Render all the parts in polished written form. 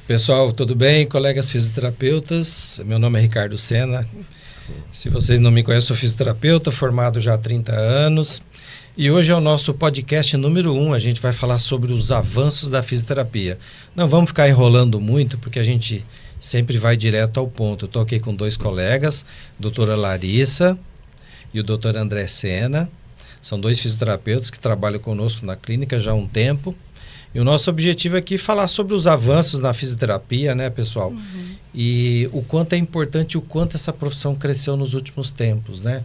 Pessoal, tudo bem? Colegas fisioterapeutas, meu nome é Ricardo Sena. Se vocês não me conhecem, sou fisioterapeuta, formado já há 30 anos. E hoje é o nosso podcast número 1. A gente vai falar sobre os avanços da fisioterapia. Não vamos ficar enrolando muito, porque a gente sempre vai direto ao ponto. Eu estou aqui com 2 colegas, a doutora Larissa e o doutor André Sena. São 2 fisioterapeutas que trabalham conosco na clínica já há um tempo. E o nosso objetivo aqui é falar sobre os avanços na fisioterapia, né, pessoal? E o quanto é importante, o quanto essa profissão cresceu nos últimos tempos, né?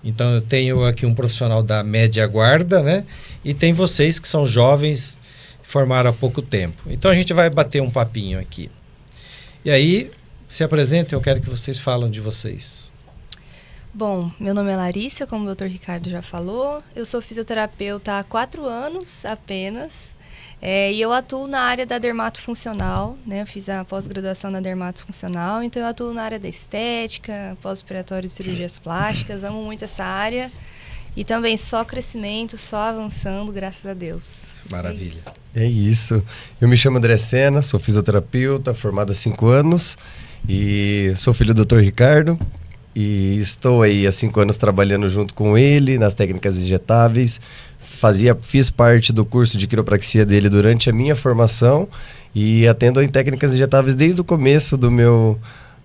Então, eu tenho aqui um profissional da média guarda, né? E tem vocês que são jovens, formaram há pouco tempo. Então, a gente vai bater um papinho aqui. E aí, se apresentem, eu quero que vocês falem de vocês. Bom, meu nome é Larissa, como o Dr. Ricardo já falou. Eu sou fisioterapeuta há 4 anos apenas. E eu atuo na área da dermatofuncional, né? Eu fiz a pós-graduação na dermatofuncional, então eu atuo na área da estética, pós-operatório de cirurgias plásticas, amo muito essa área. E também só crescimento, só avançando, graças a Deus. Maravilha. É isso. Eu me chamo André Sena, sou fisioterapeuta, formado há 5 anos e sou filho do Dr. Ricardo. E estou aí há 5 anos trabalhando junto com ele nas técnicas injetáveis. Fiz parte do curso de quiropraxia dele durante a minha formação e atendo em técnicas injetáveis desde o começo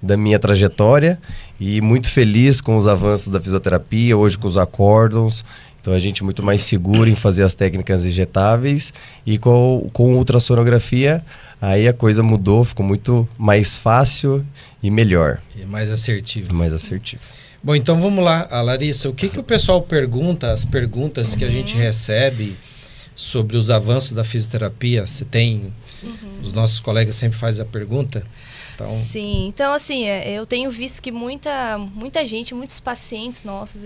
da minha trajetória e muito feliz com os avanços da fisioterapia, hoje com os acórdons. Então a gente é muito mais seguro em fazer as técnicas injetáveis e com ultrassonografia aí a coisa mudou, ficou muito mais fácil e melhor. E mais assertivo. Mais assertivo. Bom, então vamos lá, Larissa, o que o pessoal pergunta, as perguntas que a gente recebe sobre os avanços da fisioterapia? Você tem, os nossos colegas sempre fazem a pergunta? Então... Sim, então assim, eu tenho visto que muita gente, muitos pacientes nossos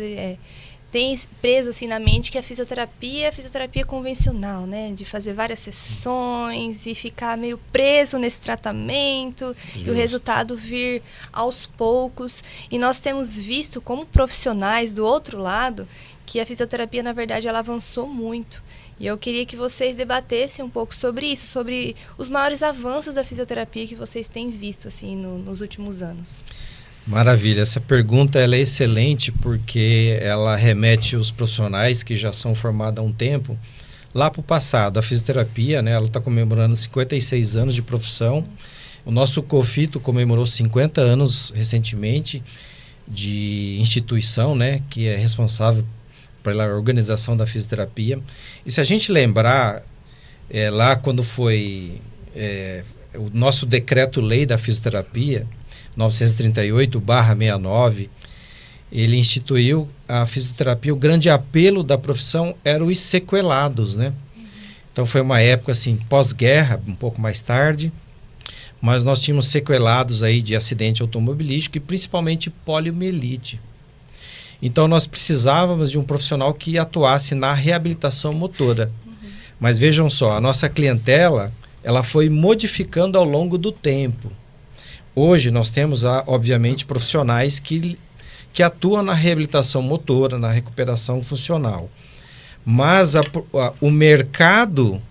têm preso assim na mente que a fisioterapia é a fisioterapia convencional, né? De fazer várias sessões e ficar meio preso nesse tratamento. Justo. E o resultado vir aos poucos. E nós temos visto como profissionais do outro lado que a fisioterapia, na verdade, ela avançou muito. E eu queria que vocês debatessem um pouco sobre isso, sobre os maiores avanços da fisioterapia que vocês têm visto assim nos últimos anos. Maravilha, essa pergunta ela é excelente porque ela remete os profissionais que já são formados há um tempo lá para o passado. A fisioterapia, né, ela está comemorando 56 anos de profissão. O nosso COFITO comemorou 50 anos recentemente de instituição, né, que é responsável pela organização da fisioterapia. E se a gente lembrar, lá quando foi o nosso decreto-lei da fisioterapia, 938/69, ele instituiu a fisioterapia. O grande apelo da profissão eram os sequelados, né? Então foi uma época assim, pós-guerra, um pouco mais tarde, mas nós tínhamos sequelados aí de acidente automobilístico e principalmente poliomielite. Então nós precisávamos de um profissional que atuasse na reabilitação motora. Mas vejam só, a nossa clientela, ela foi modificando ao longo do tempo. Hoje nós temos, obviamente, profissionais que atuam na reabilitação motora, na recuperação funcional. Mas o mercado,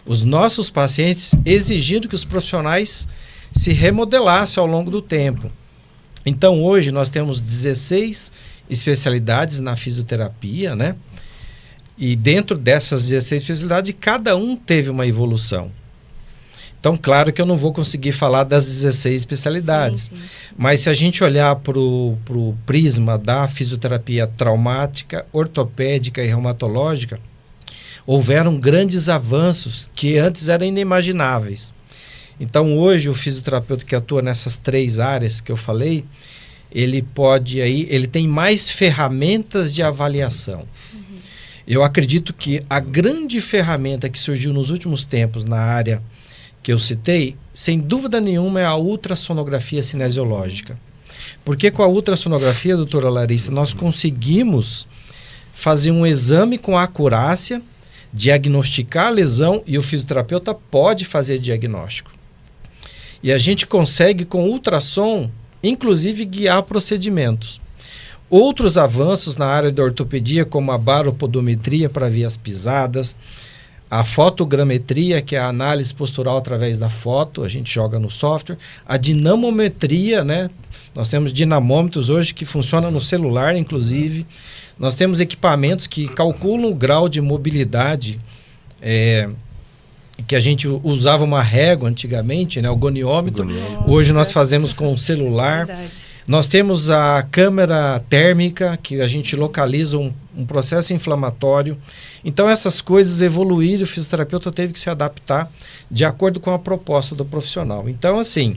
os nossos pacientes, exigindo que os profissionais se remodelassem ao longo do tempo. Então, hoje nós temos 16 especialidades na fisioterapia, né? E dentro dessas 16 especialidades, cada um teve uma evolução. Então, claro que eu não vou conseguir falar das 16 especialidades, sim. Mas se a gente olhar para o prisma da fisioterapia traumática, ortopédica e reumatológica, houveram grandes avanços que antes eram inimagináveis. Então, hoje, o fisioterapeuta que atua nessas 3 áreas que eu falei, ele tem mais ferramentas de avaliação. Eu acredito que a grande ferramenta que surgiu nos últimos tempos na área que eu citei, sem dúvida nenhuma, é a ultrassonografia cinesiológica. Porque com a ultrassonografia, doutora Larissa, nós conseguimos fazer um exame com acurácia, diagnosticar a lesão e o fisioterapeuta pode fazer diagnóstico. E a gente consegue, com ultrassom, inclusive guiar procedimentos. Outros avanços na área da ortopedia, como a baropodometria para ver as pisadas, A fotogrametria, que é a análise postural através da foto, a gente joga no software. A dinamometria, né? Nós temos dinamômetros hoje que funcionam no celular, inclusive. Nós temos equipamentos que calculam o grau de mobilidade, que a gente usava uma régua antigamente, né? O goniômetro. Hoje nós fazemos com o celular. Verdade. Nós temos a câmera térmica, que a gente localiza um processo inflamatório. Então, essas coisas evoluíram, o fisioterapeuta teve que se adaptar de acordo com a proposta do profissional. Então, assim,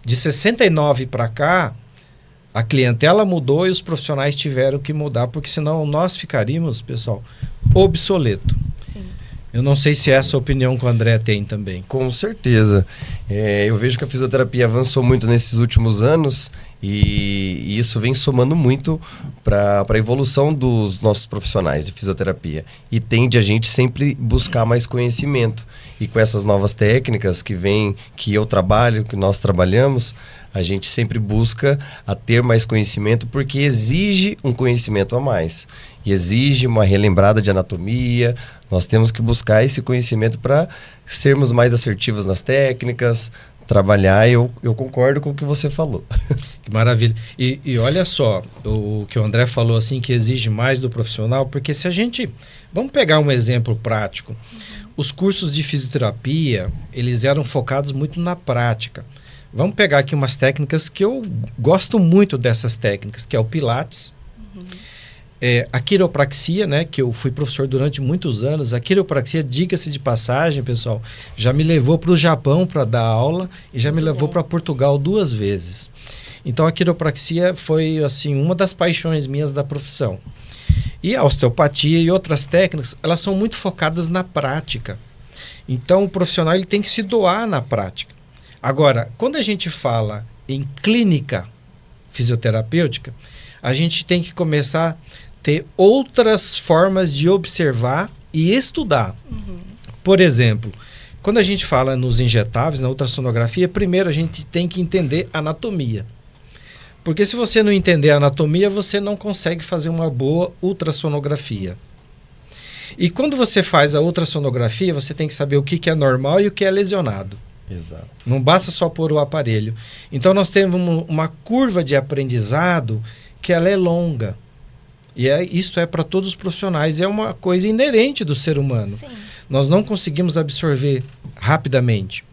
de 69 para cá, a clientela mudou e os profissionais tiveram que mudar, porque senão nós ficaríamos, pessoal, obsoleto. Sim. Eu não sei se essa opinião que o André tem também. Com certeza. Eu vejo que a fisioterapia avançou muito nesses últimos anos e isso vem somando muito para a evolução dos nossos profissionais de fisioterapia. E tende a gente sempre buscar mais conhecimento. E com essas novas técnicas que eu trabalho, que nós trabalhamos, a gente sempre busca a ter mais conhecimento porque exige um conhecimento a mais. E exige uma relembrada de anatomia. Nós temos que buscar esse conhecimento para sermos mais assertivos nas técnicas, trabalhar. Eu concordo com o que você falou. Que maravilha. E olha só, o que o André falou, assim, que exige mais do profissional, porque se a gente... Vamos pegar um exemplo prático. Os cursos de fisioterapia, eles eram focados muito na prática. Vamos pegar aqui umas técnicas que eu gosto muito dessas técnicas, que é o Pilates, a quiropraxia, né, que eu fui professor durante muitos anos. A quiropraxia, diga-se de passagem, pessoal, já me levou para o Japão para dar aula e já me levou para Portugal 2 vezes. Então a quiropraxia foi assim uma das paixões minhas da profissão. E a osteopatia e outras técnicas, elas são muito focadas na prática. Então o profissional ele tem que se doar na prática. Agora, quando a gente fala em clínica fisioterapêutica, a gente tem que começar a ter outras formas de observar e estudar. Por exemplo, quando a gente fala nos injetáveis, na ultrassonografia, primeiro a gente tem que entender anatomia. Porque se você não entender a anatomia, você não consegue fazer uma boa ultrassonografia. E quando você faz a ultrassonografia, você tem que saber o que é normal e o que é lesionado. Exato. Não basta só pôr o aparelho. Então nós temos uma curva de aprendizado que ela é longa. E isto é para todos os profissionais. É uma coisa inerente do ser humano. Sim. Nós não conseguimos absorver rapidamente.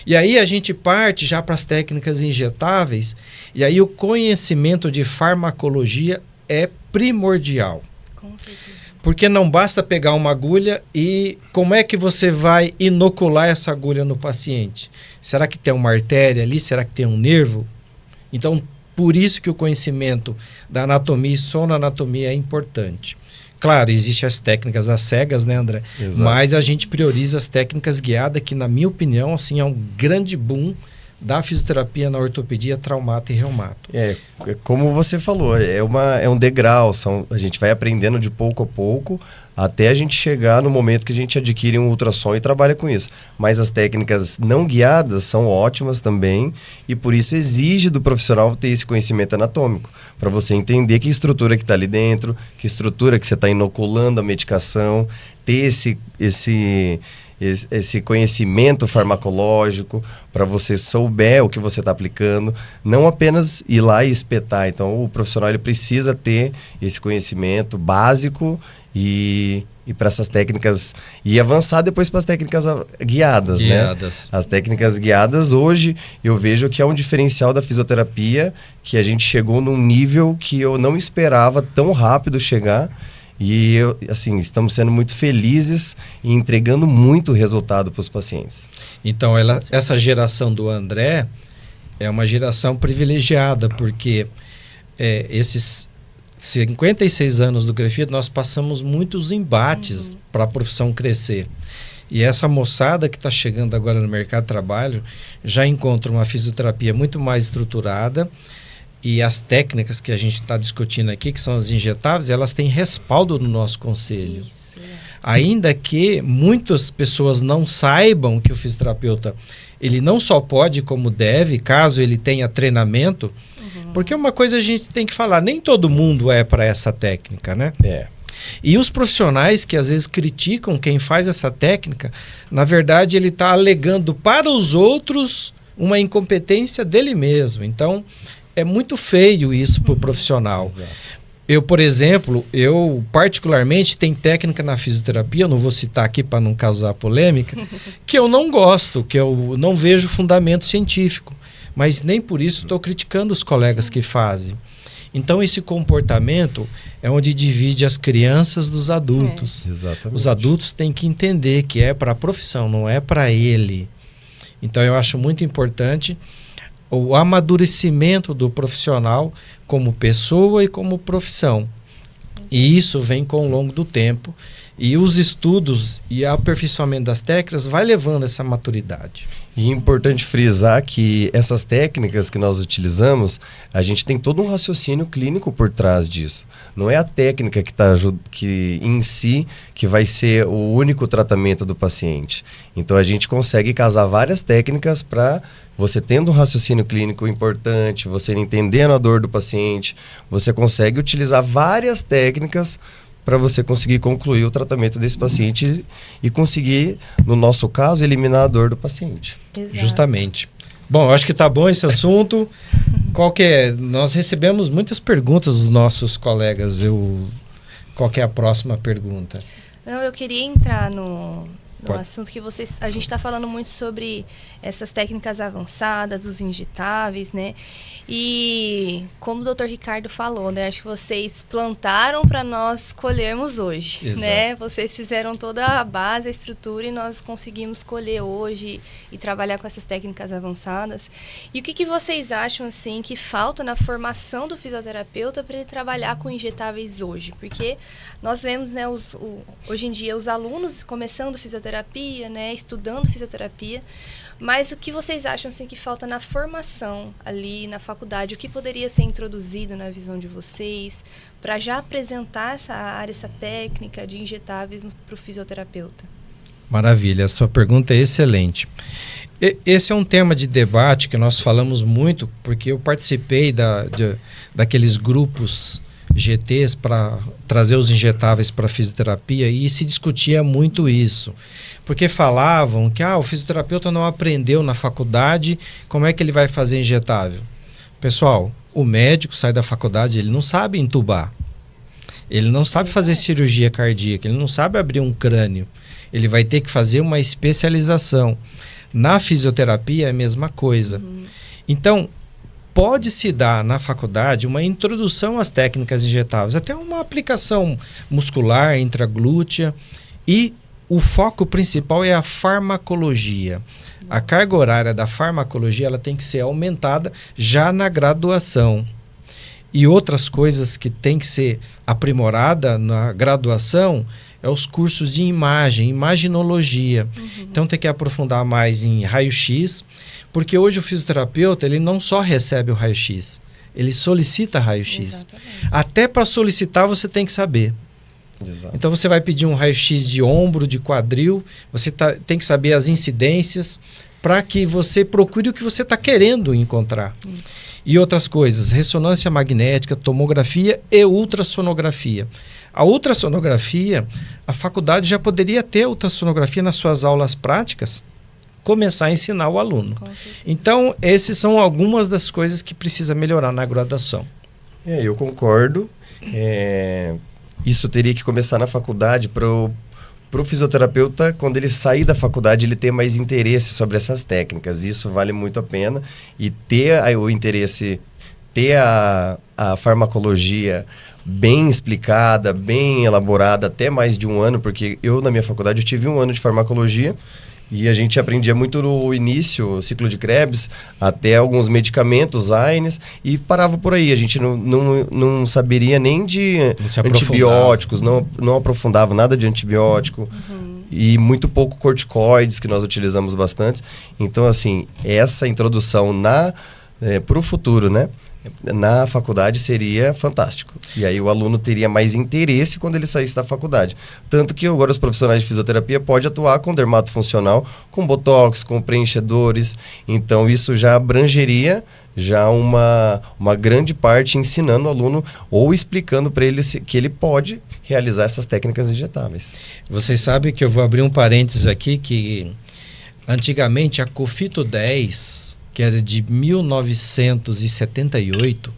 E aí a gente parte já para as técnicas injetáveis. E aí o conhecimento de farmacologia é primordial. Com certeza. Porque não basta pegar uma agulha e como é que você vai inocular essa agulha no paciente? Será que tem uma artéria ali? Será que tem um nervo? Então, por isso que o conhecimento da anatomia e sonoanatomia é importante. Claro, existem as técnicas às cegas, né, André? Exato. Mas a gente prioriza as técnicas guiadas, que, na minha opinião, assim, é um grande boom da fisioterapia na ortopedia, traumato e reumato. Como você falou, é um degrau, a gente vai aprendendo de pouco a pouco até a gente chegar no momento que a gente adquire um ultrassom e trabalha com isso. Mas as técnicas não guiadas são ótimas também e por isso exige do profissional ter esse conhecimento anatômico, para você entender que estrutura que está ali dentro, que estrutura que você está inoculando a medicação, ter esse conhecimento farmacológico para você souber o que você está aplicando, não apenas ir lá e espetar. Então o profissional ele precisa ter esse conhecimento básico e para essas técnicas e avançar depois para as técnicas guiadas, né? As técnicas guiadas hoje eu vejo que é um diferencial da fisioterapia, que a gente chegou num nível que eu não esperava tão rápido chegar. E, assim, estamos sendo muito felizes e entregando muito resultado para os pacientes. Então, essa geração do André é uma geração privilegiada, porque esses 56 anos do Grefito, nós passamos muitos embates para a profissão crescer. E essa moçada que está chegando agora no mercado de trabalho já encontra uma fisioterapia muito mais estruturada. E as técnicas que a gente está discutindo aqui, que são as injetáveis, elas têm respaldo no nosso conselho. Isso, Ainda que muitas pessoas não saibam que o fisioterapeuta, ele não só pode como deve, caso ele tenha treinamento, porque uma coisa a gente tem que falar, nem todo mundo é para essa técnica, né? E os profissionais que às vezes criticam quem faz essa técnica, na verdade ele está alegando para os outros uma incompetência dele mesmo. Então, é muito feio isso para o profissional. Exato. Eu, por exemplo, eu particularmente tenho técnica na fisioterapia, eu não vou citar aqui para não causar polêmica, que eu não gosto, que eu não vejo fundamento científico. Mas nem por isso estou criticando os colegas que fazem. Então, esse comportamento é onde divide as crianças dos adultos. Exatamente. Os adultos têm que entender que é para a profissão, não é para ele. Então, eu acho muito importante o amadurecimento do profissional como pessoa e como profissão. E isso vem com o longo do tempo. E os estudos e o aperfeiçoamento das técnicas vai levando essa maturidade. E é importante frisar que essas técnicas que nós utilizamos, a gente tem todo um raciocínio clínico por trás disso. Não é a técnica que em si que vai ser o único tratamento do paciente. Então a gente consegue casar várias técnicas para você tendo um raciocínio clínico importante, você entendendo a dor do paciente, você consegue utilizar várias técnicas para você conseguir concluir o tratamento desse paciente e conseguir, no nosso caso, eliminar a dor do paciente. Exato. Justamente. Bom, eu acho que está bom esse assunto. Qual que é? Nós recebemos muitas perguntas dos nossos colegas. Qual que é a próxima pergunta? Não, eu queria entrar no Pode. assunto que a gente está falando muito sobre essas técnicas avançadas, os injetáveis, né? E como o Dr. Ricardo falou, né? Acho que vocês plantaram para nós colhermos hoje, Exato. né? Vocês fizeram toda a base, a estrutura e nós conseguimos colher hoje e trabalhar com essas técnicas avançadas. E o que vocês acham, assim, que falta na formação do fisioterapeuta para ele trabalhar com injetáveis hoje? Porque nós vemos, né, hoje em dia, os alunos começando fisioterapia, né, estudando fisioterapia, mas o que vocês acham, assim, que falta na formação ali na faculdade? O que poderia ser introduzido na visão de vocês para já apresentar essa área, essa técnica de injetáveis para o fisioterapeuta? Maravilha, a sua pergunta é excelente. Esse é um tema de debate que nós falamos muito, porque eu participei daqueles grupos GTs para trazer os injetáveis para a fisioterapia e se discutia muito isso. Porque falavam que o fisioterapeuta não aprendeu na faculdade, como é que ele vai fazer injetável? Pessoal, o médico sai da faculdade, ele não sabe entubar. Ele não sabe fazer cirurgia cardíaca, ele não sabe abrir um crânio. Ele vai ter que fazer uma especialização. Na fisioterapia é a mesma coisa. Então, pode-se dar na faculdade uma introdução às técnicas injetáveis, até uma aplicação muscular, intraglútea, e o foco principal é a farmacologia. A carga horária da farmacologia ela tem que ser aumentada já na graduação. E outras coisas que tem que ser aprimorada na graduação é os cursos de imagem, imaginologia. Então tem que aprofundar mais em raio-x, porque hoje o fisioterapeuta ele não só recebe o raio-x, ele solicita raio-x. Exatamente. Até para solicitar você tem que saber. Exato. Então você vai pedir um raio-x de ombro, de quadril, você tem que saber as incidências para que você procure o que você está querendo encontrar. E outras coisas, ressonância magnética, tomografia e ultrassonografia. A ultrassonografia, a faculdade já poderia ter ultrassonografia nas suas aulas práticas, começar a ensinar o aluno. Então, essas são algumas das coisas que precisa melhorar na graduação. Eu concordo. Isso teria que começar na faculdade para o fisioterapeuta, quando ele sair da faculdade, ele ter mais interesse sobre essas técnicas. Isso vale muito a pena. E ter o interesse, ter a farmacologia bem explicada, bem elaborada, até mais de um ano, porque eu, na minha faculdade, eu tive 1 ano de farmacologia e a gente aprendia muito no início, o ciclo de Krebs, até alguns medicamentos, AINES, e parava por aí. A gente não saberia nem de antibióticos, não aprofundava nada de antibiótico. E muito pouco corticoides, que nós utilizamos bastante. Então, assim, essa introdução para o futuro, né? Na faculdade seria fantástico. E aí o aluno teria mais interesse quando ele saísse da faculdade. Tanto que agora os profissionais de fisioterapia podem atuar com dermatofuncional, com botox, com preenchedores. Então isso já abrangeria já uma grande parte ensinando o aluno ou explicando para ele que ele pode realizar essas técnicas injetáveis. Vocês sabem que eu vou abrir um parênteses aqui, que antigamente a Cofito 10, que era de 1978,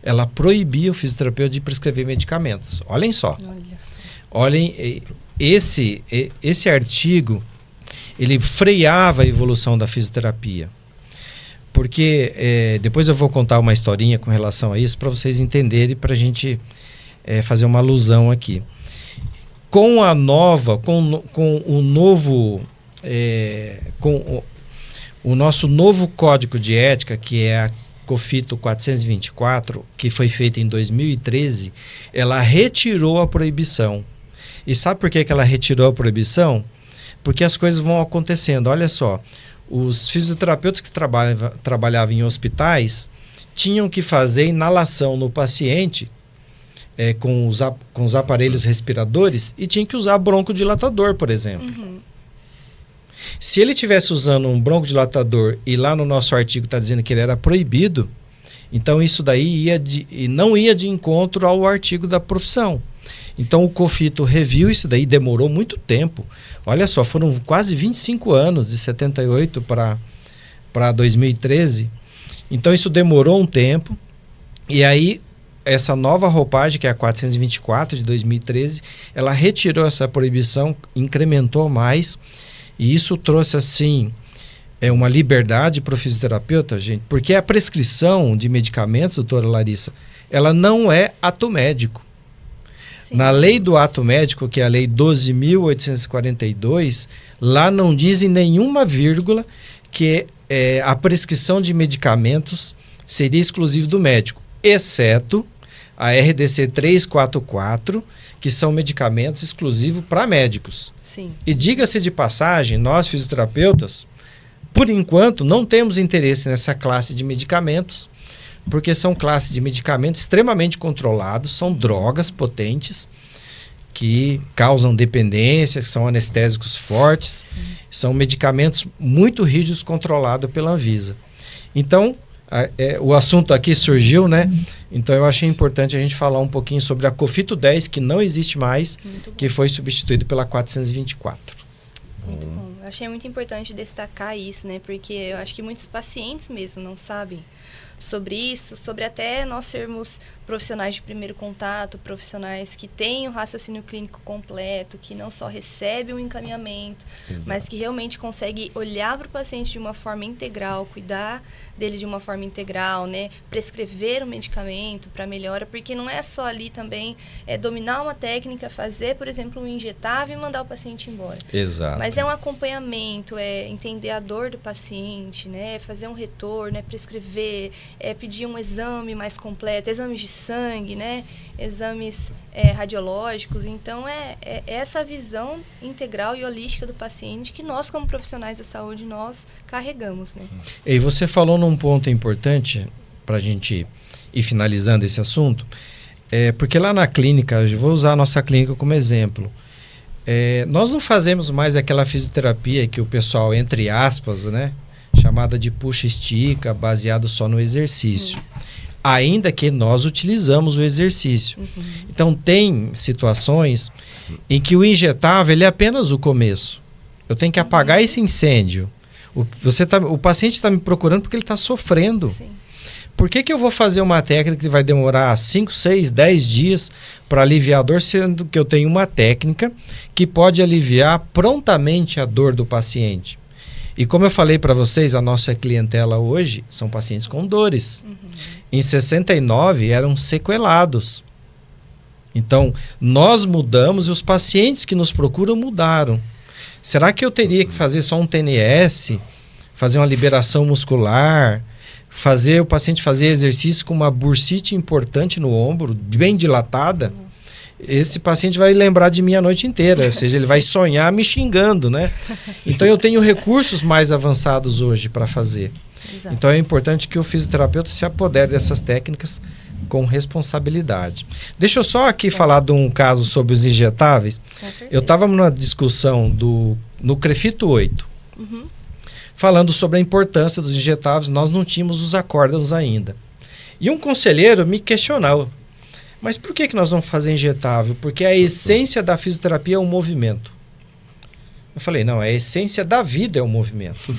ela proibia o fisioterapeuta de prescrever medicamentos. Olhem só. Olhem, esse artigo, ele freava a evolução da fisioterapia. Porque, depois eu vou contar uma historinha com relação a isso, para vocês entenderem, para a gente fazer uma alusão aqui. Com o nosso novo código de ética, que é a Cofito 424, que foi feita em 2013, ela retirou a proibição. E sabe por que ela retirou a proibição? Porque as coisas vão acontecendo. Olha só, os fisioterapeutas que trabalhavam em hospitais tinham que fazer inalação no paciente com os aparelhos respiradores e tinham que usar broncodilatador, por exemplo. Uhum. Se ele estivesse usando um broncodilatador e lá no nosso artigo está dizendo que ele era proibido, então isso daí não ia de encontro ao artigo da profissão. Então o Cofito reviu isso daí, demorou muito tempo. Olha só, foram quase 25 anos, de 78 para 2013. Então isso demorou um tempo. E aí essa nova roupagem, que é a 424 de 2013, ela retirou essa proibição, incrementou mais. E isso trouxe, assim, uma liberdade para o fisioterapeuta, gente, porque a prescrição de medicamentos, doutora Larissa, ela não é ato médico. Sim. Na lei do ato médico, que é a lei 12.842, lá não diz em nenhuma vírgula que a prescrição de medicamentos seria exclusiva do médico, exceto a RDC 344, que são medicamentos exclusivos para médicos. Sim. E diga-se de passagem, nós fisioterapeutas, por enquanto, não temos interesse nessa classe de medicamentos, porque são classes de medicamentos extremamente controlados, são drogas potentes que causam dependência, que são anestésicos fortes. Sim. São medicamentos muito rígidos controlados pela Anvisa. Então, o assunto aqui surgiu, né? Então eu achei importante a gente falar um pouquinho sobre a Cofito 10, que não existe mais, que foi substituído pela 424. Muito bom. Eu achei muito importante destacar isso, né? Porque eu acho que muitos pacientes mesmo não sabem sobre isso, sobre até nós sermos profissionais de primeiro contato, profissionais que têm o raciocínio clínico completo, que não só recebem o encaminhamento, exato, mas que realmente conseguem olhar para o paciente de uma forma integral, cuidar dele de uma forma integral, né? Prescrever o medicamento para melhora, porque não é só ali também dominar uma técnica, fazer, por exemplo, um injetável e mandar o paciente embora. Exato. Mas é um acompanhamento, entender a dor do paciente, né? Fazer um retorno, prescrever, pedir um exame mais completo, exames de sangue, né? Exames radiológicos. Então, essa visão integral e holística do paciente que nós, como profissionais da saúde, nós carregamos, né? E você falou num ponto importante para a gente ir finalizando esse assunto, porque lá na clínica, eu vou usar a nossa clínica como exemplo, nós não fazemos mais aquela fisioterapia que o pessoal, entre aspas, né, chamada de puxa-estica, baseado só no exercício. Isso. Ainda que nós utilizamos o exercício. Uhum. Então, tem situações em que o injetável ele é apenas o começo. Eu tenho que apagar esse incêndio. O paciente está me procurando porque ele está sofrendo. Sim. Por que eu vou fazer uma técnica que vai demorar 5, 6, 10 dias para aliviar a dor, sendo que eu tenho uma técnica que pode aliviar prontamente a dor do paciente? E como eu falei para vocês, a nossa clientela hoje são pacientes com dores. Uhum. Em 69 eram sequelados. Então, nós mudamos e os pacientes que nos procuram mudaram. Será que eu teria que fazer só um TNS, fazer uma liberação muscular, fazer o paciente fazer exercício com uma bursite importante no ombro, bem dilatada? Esse paciente vai lembrar de mim a noite inteira, ou seja, ele vai sonhar me xingando, né? Sim. Então eu tenho recursos mais avançados hoje para fazer. Exato. Então é importante que o fisioterapeuta se apodere dessas técnicas com responsabilidade. Deixa eu só aqui falar de um caso sobre os injetáveis. Eu estava numa discussão no Crefito 8, falando sobre a importância dos injetáveis. Nós não tínhamos os acórdãos ainda. E um conselheiro me questionou: Mas por que nós vamos fazer injetável? Porque a essência da fisioterapia é o movimento. Eu falei, não, a essência da vida é o movimento.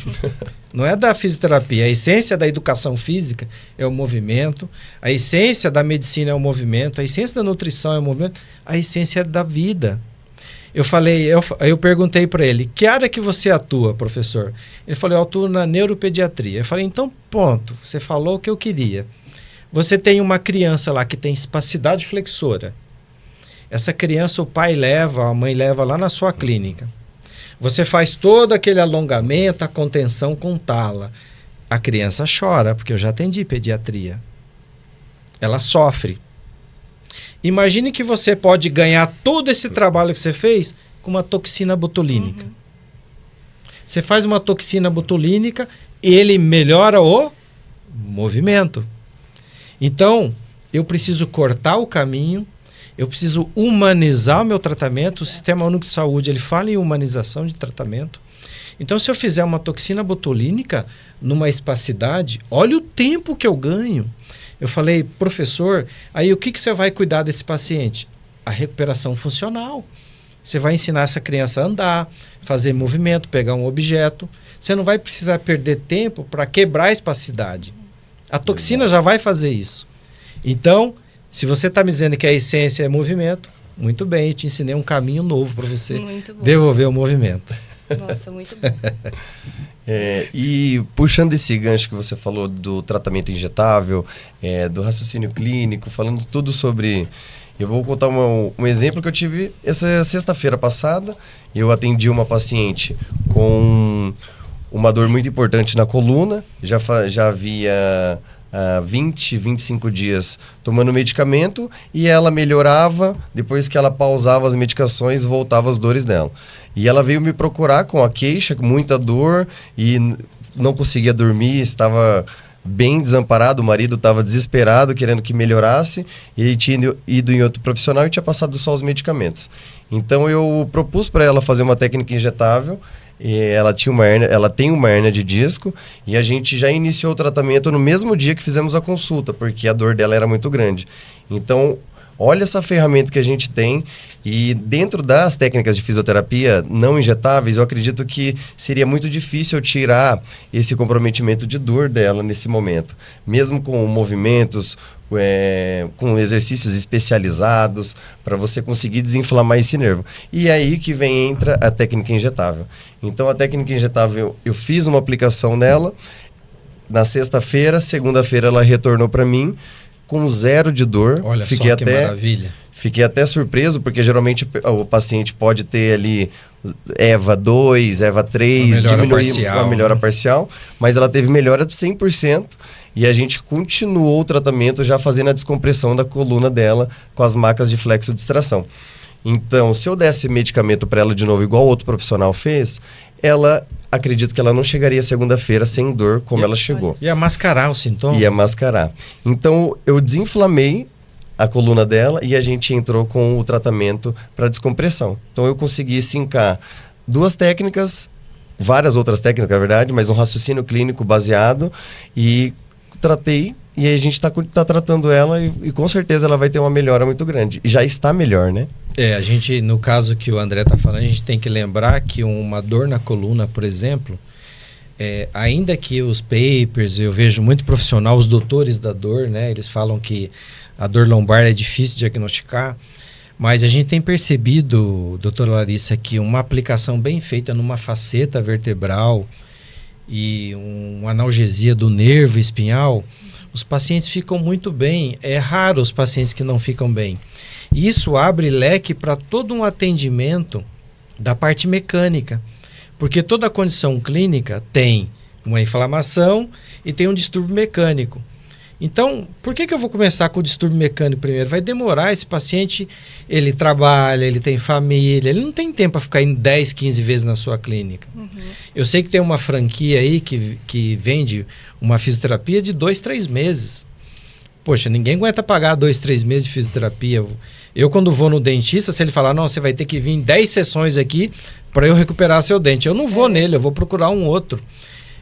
Não é da fisioterapia. A essência da educação física é o movimento. A essência da medicina é o movimento. A essência da nutrição é o movimento. A essência da vida. Eu perguntei para ele, que área que você atua, professor? Ele falou, eu atuo na neuropediatria. Eu falei, então, ponto. Você falou o que eu queria. Você tem uma criança lá que tem espacidade flexora. Essa criança, o pai leva, a mãe leva lá na sua clínica. Você faz todo aquele alongamento, a contenção com tala. A criança chora, porque eu já atendi pediatria. Ela sofre. Imagine que você pode ganhar todo esse trabalho que você fez com uma toxina botulínica. Você faz uma toxina botulínica e ele melhora o movimento. Então, eu preciso cortar o caminho. Eu preciso humanizar o meu tratamento. O Sistema Único de Saúde, ele fala em humanização de tratamento. Então, se eu fizer uma toxina botulínica numa espacidade, olha o tempo que eu ganho. Eu falei, professor, aí o que você vai cuidar desse paciente? A recuperação funcional. Você vai ensinar essa criança a andar, fazer movimento, pegar um objeto. Você não vai precisar perder tempo para quebrar a espacidade. A toxina já vai fazer isso. Então, se você está me dizendo que a essência é movimento, muito bem, eu te ensinei um caminho novo para você devolver o movimento. Nossa, muito bom. E puxando esse gancho que você falou do tratamento injetável, do raciocínio clínico, falando tudo sobre... Eu vou contar um exemplo que eu tive essa sexta-feira passada. Eu atendi uma paciente com uma dor muito importante na coluna, já havia... 20, 25 dias tomando medicamento e ela melhorava, depois que ela pausava as medicações, voltava as dores dela. E ela veio me procurar com a queixa, com muita dor e não conseguia dormir, estava bem desamparado, o marido estava desesperado, querendo que melhorasse, e ele tinha ido em outro profissional e tinha passado só os medicamentos. Então eu propus para ela fazer uma técnica injetável. Ela tem uma hérnia de disco e a gente já iniciou o tratamento no mesmo dia que fizemos a consulta, porque a dor dela era muito grande. Então, olha essa ferramenta que a gente tem, e dentro das técnicas de fisioterapia não injetáveis, eu acredito que seria muito difícil tirar esse comprometimento de dor dela nesse momento, mesmo com movimentos, com exercícios especializados para você conseguir desinflamar esse nervo. E é aí que entra a técnica injetável. Então, a técnica injetável, eu fiz uma aplicação nela na sexta-feira, segunda-feira ela retornou para mim com 0 de dor. Olha só que maravilha. Fiquei até surpreso, porque geralmente o paciente pode ter ali EVA 2, EVA 3, diminuir uma melhora parcial, mas ela teve melhora de 100%. E a gente continuou o tratamento já fazendo a descompressão da coluna dela com as macas de flexodistração. Então, se eu desse medicamento para ela de novo, igual outro profissional fez, acredito que ela não chegaria segunda-feira sem dor como ela chegou. Ia mascarar o sintoma? Ia mascarar. Então, eu desinflamei a coluna dela e a gente entrou com o tratamento para descompressão. Então, eu consegui sincar 2 técnicas, várias outras técnicas, na verdade, mas um raciocínio clínico baseado, e tratei, e aí a gente tá tratando ela e com certeza ela vai ter uma melhora muito grande. E já está melhor, né? A gente, no caso que o André tá falando, a gente tem que lembrar que uma dor na coluna, por exemplo, ainda que os papers, eu vejo muito profissional, os doutores da dor, né? Eles falam que a dor lombar é difícil de diagnosticar, mas a gente tem percebido, doutora Larissa, que uma aplicação bem feita numa faceta vertebral e uma analgesia do nervo espinhal, os pacientes ficam muito bem. É raro os pacientes que não ficam bem. E isso abre leque para todo um atendimento da parte mecânica, porque toda condição clínica tem uma inflamação e tem um distúrbio mecânico. Então, por que eu vou começar com o distúrbio mecânico primeiro? Vai demorar, esse paciente, ele trabalha, ele tem família, ele não tem tempo para ficar indo 10, 15 vezes na sua clínica. Eu sei que tem uma franquia aí que vende uma fisioterapia de 2, 3 meses. Poxa, ninguém aguenta pagar 2, 3 meses de fisioterapia. Eu, quando vou no dentista, se ele falar, não, você vai ter que vir em 10 sessões aqui para eu recuperar seu dente. Eu não vou nele, eu vou procurar um outro.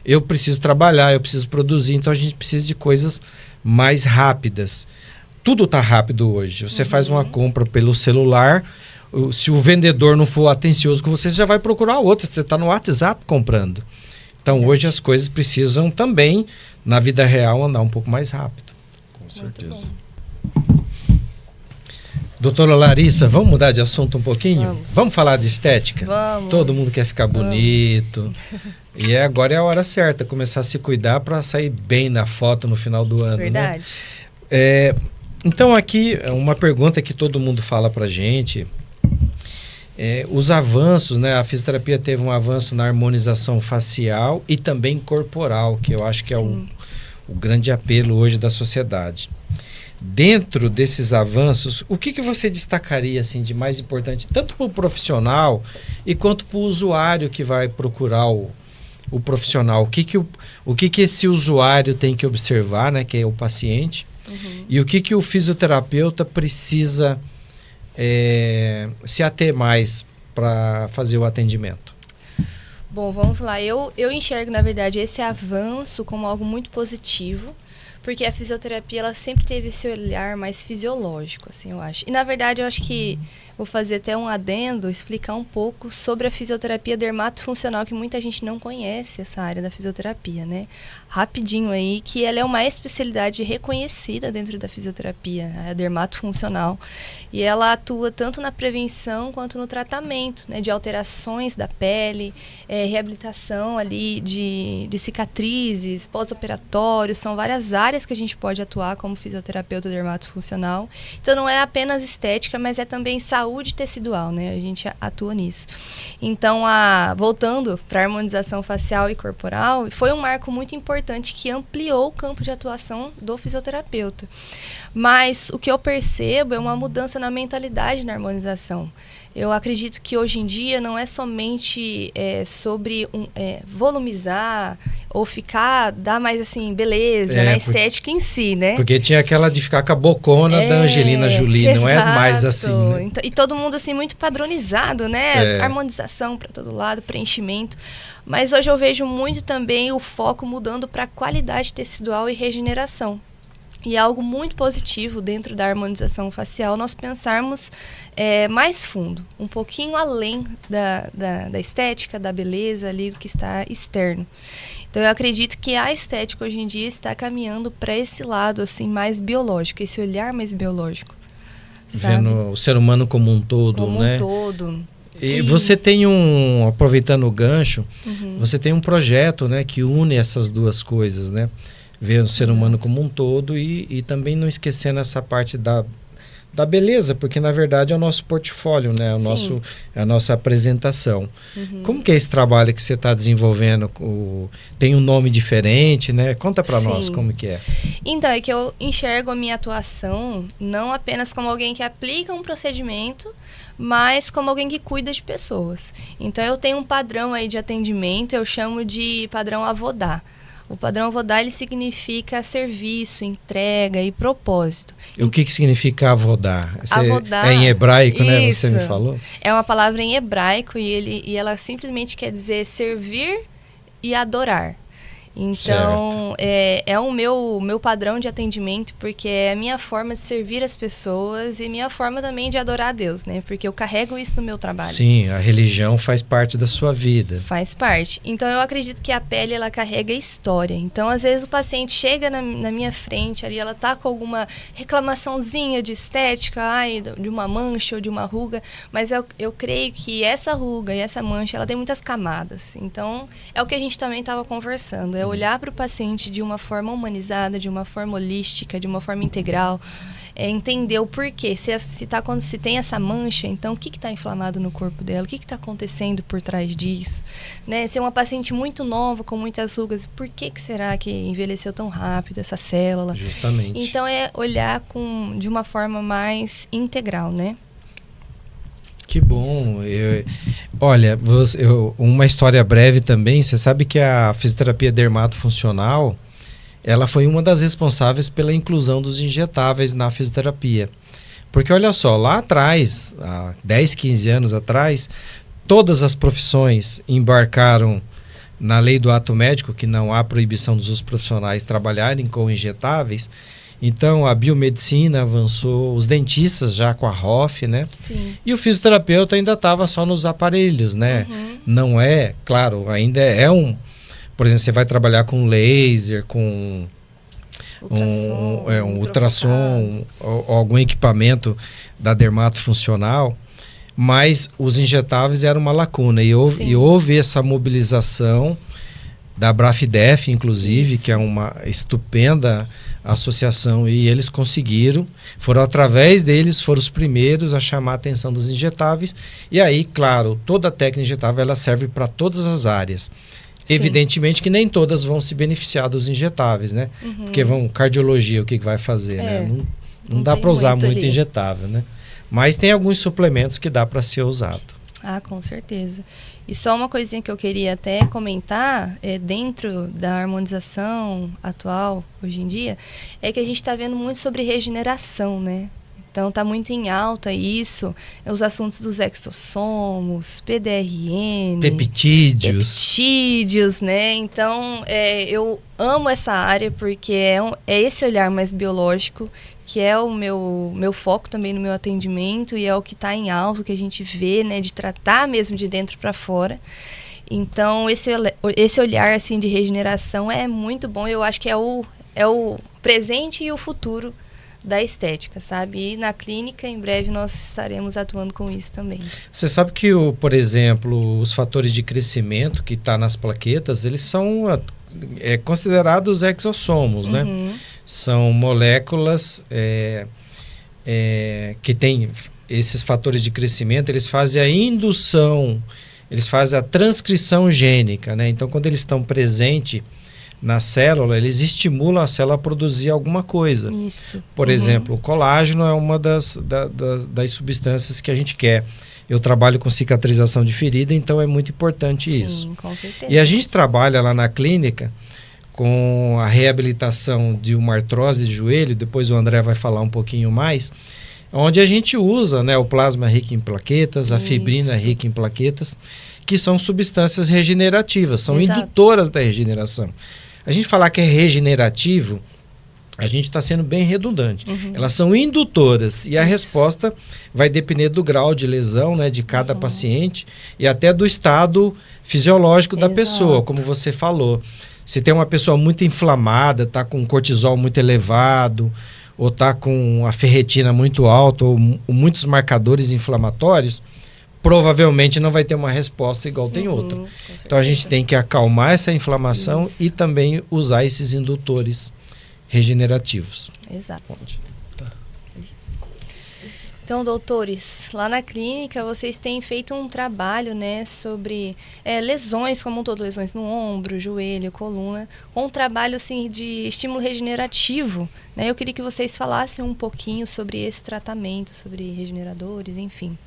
Eu preciso trabalhar, eu preciso produzir, então a gente precisa de coisas mais rápidas. tudo está rápido hoje. Você faz uma compra pelo celular, se o vendedor não for atencioso com você, você já vai procurar outro. Você está no WhatsApp comprando. Então, hoje as coisas precisam também, na vida real, andar um pouco mais rápido. Com certeza. Doutora Larissa, vamos mudar de assunto um pouquinho? Vamos falar de estética? Vamos. Todo mundo quer ficar bonito. E agora é a hora certa, começar a se cuidar para sair bem na foto no final do ano. Verdade. Né? Então, aqui, uma pergunta que todo mundo fala para a gente. Os avanços, né? A fisioterapia teve um avanço na harmonização facial e também corporal, que eu acho que é o grande apelo hoje da sociedade. Dentro desses avanços, o que você destacaria assim, de mais importante, tanto para o profissional e quanto para o usuário que vai procurar o profissional? O que esse usuário tem que observar, né, que é o paciente, e o que o fisioterapeuta precisa se ater mais para fazer o atendimento? Bom, vamos lá. Eu enxergo, na verdade, esse avanço como algo muito positivo, porque a fisioterapia, ela sempre teve esse olhar mais fisiológico, assim, eu acho. E, na verdade, eu acho que vou fazer até um adendo, explicar um pouco sobre a fisioterapia dermatofuncional, que muita gente não conhece essa área da fisioterapia, né? Rapidinho aí, que ela é uma especialidade reconhecida dentro da fisioterapia, a dermatofuncional. E ela atua tanto na prevenção quanto no tratamento, né, de alterações da pele, reabilitação ali de cicatrizes, pós-operatórios, são várias áreas que a gente pode atuar como fisioterapeuta dermatofuncional. Então não é apenas estética, mas é também saúde tecidual, né? A gente atua nisso. Então, voltando para a harmonização facial e corporal, foi um marco muito importante que ampliou o campo de atuação do fisioterapeuta. Mas o que eu percebo é uma mudança na mentalidade na harmonização. Eu acredito que hoje em dia não é somente sobre volumizar ou dar mais assim, beleza, na estética em si, né? Porque tinha aquela de ficar com a bocona da Angelina Jolie, exato. Não é mais assim, né? Então, e todo mundo assim muito padronizado, né? Harmonização para todo lado, preenchimento. Mas hoje eu vejo muito também o foco mudando para qualidade tecidual e regeneração. E é algo muito positivo dentro da harmonização facial nós pensarmos mais fundo, um pouquinho além da estética, da beleza ali do que está externo. Então eu acredito que a estética hoje em dia está caminhando para esse lado assim mais biológico, esse olhar mais biológico. Sabe? Vendo o ser humano como um todo, como né? Como um todo. E você tem aproveitando o gancho, você tem um projeto, né, que une essas duas coisas, né? Ver o ser humano como um todo e também não esquecendo essa parte da beleza, porque na verdade é o nosso portfólio, né? A nossa apresentação. Como que é esse trabalho que você está desenvolvendo? Tem um nome diferente, né? Conta para nós como que é. Então, é que eu enxergo a minha atuação não apenas como alguém que aplica um procedimento, mas como alguém que cuida de pessoas. Então, eu tenho um padrão aí de atendimento, eu chamo de padrão Avodá. O padrão Avodá, ele significa serviço, entrega e propósito. E o que significa Avodá? Avodá é em hebraico, isso, né? Você me falou? É uma palavra em hebraico e ela simplesmente quer dizer servir e adorar. Então, é o meu padrão de atendimento, porque é a minha forma de servir as pessoas e minha forma também de adorar a Deus, né? Porque eu carrego isso no meu trabalho. Sim, a religião faz parte da sua vida. Faz parte. Então, eu acredito que a pele, ela carrega história. Então, às vezes, o paciente chega na minha frente ali, ela tá com alguma reclamaçãozinha de estética, de uma mancha ou de uma ruga, mas eu creio que essa ruga e essa mancha, ela tem muitas camadas. Então, é o que a gente também estava conversando, olhar para o paciente de uma forma humanizada, de uma forma holística, de uma forma integral, entender o porquê. Se tem essa mancha, então o que está inflamado no corpo dela? O que está acontecendo por trás disso? Né? Se é uma paciente muito nova, com muitas rugas, por que será que envelheceu tão rápido essa célula? Justamente. Então é olhar de uma forma mais integral, né? Que bom. Olha, uma história breve também. Você sabe que a fisioterapia dermatofuncional, ela foi uma das responsáveis pela inclusão dos injetáveis na fisioterapia. Porque olha só, lá atrás, há 10, 15 anos atrás, todas as profissões embarcaram na lei do ato médico, que não há proibição dos profissionais trabalharem com injetáveis. Então, a biomedicina avançou, os dentistas já com a ROF, né? Sim. E o fisioterapeuta ainda estava só nos aparelhos, né? Não é, claro, ainda é um... Por exemplo, você vai trabalhar com laser, com um ultrassom, ou algum equipamento da dermatofuncional, mas os injetáveis eram uma lacuna. E houve essa mobilização da Brafidef, inclusive, Isso. que é uma estupenda associação, e eles conseguiram, foram através deles, foram os primeiros a chamar a atenção dos injetáveis. E aí, claro, toda a técnica injetável ela serve para todas as áreas. Sim. Evidentemente que nem todas vão se beneficiar dos injetáveis, né? Porque cardiologia, o que vai fazer, né? Não dá para usar muito injetável, né? Mas tem alguns suplementos que dá para ser usado. Ah, com certeza. E só uma coisinha que eu queria até comentar, dentro da harmonização atual, hoje em dia, é que a gente está vendo muito sobre regeneração, né? Então, está muito em alta isso, os assuntos dos exossomos, PDRN... Peptídeos, né? Então, eu amo essa área porque é esse olhar mais biológico, que é o meu foco também no meu atendimento e é o que está em alta, que a gente vê, né? De tratar mesmo de dentro para fora. Então, esse olhar assim, de regeneração é muito bom. Eu acho que é o presente e o futuro da estética, sabe? E na clínica, em breve, nós estaremos atuando com isso também. Você sabe que, por exemplo, os fatores de crescimento que está nas plaquetas, eles são considerados exossomos, né? São moléculas que têm esses fatores de crescimento, eles fazem a indução, eles fazem a transcrição gênica, né? Então, quando eles estão presentes na célula, eles estimulam a célula a produzir alguma coisa. Isso. Por exemplo, o colágeno é uma das substâncias que a gente quer. Eu trabalho com cicatrização de ferida, então é muito importante isso. Sim, com certeza. E a gente trabalha lá na clínica com a reabilitação de uma artrose de joelho, depois o André vai falar um pouquinho mais, onde a gente usa, né, o plasma rico em plaquetas, a fibrina rica em plaquetas, que são substâncias regenerativas, são indutoras da regeneração. A gente falar que é regenerativo, a gente está sendo bem redundante. Elas são indutoras e a resposta vai depender do grau de lesão, né, de cada paciente e até do estado fisiológico da pessoa, como você falou. Se tem uma pessoa muito inflamada, está com cortisol muito elevado, ou está com a ferritina muito alta, ou muitos marcadores inflamatórios, provavelmente não vai ter uma resposta igual tem outra. Então a gente tem que acalmar essa inflamação e também usar esses indutores regenerativos. Exato. Então, doutores, lá na clínica vocês têm feito um trabalho, né, sobre lesões como um todo, lesões no ombro, joelho, coluna, com um trabalho assim, de estímulo regenerativo. Né? Eu queria que vocês falassem um pouquinho sobre esse tratamento, sobre regeneradores, enfim.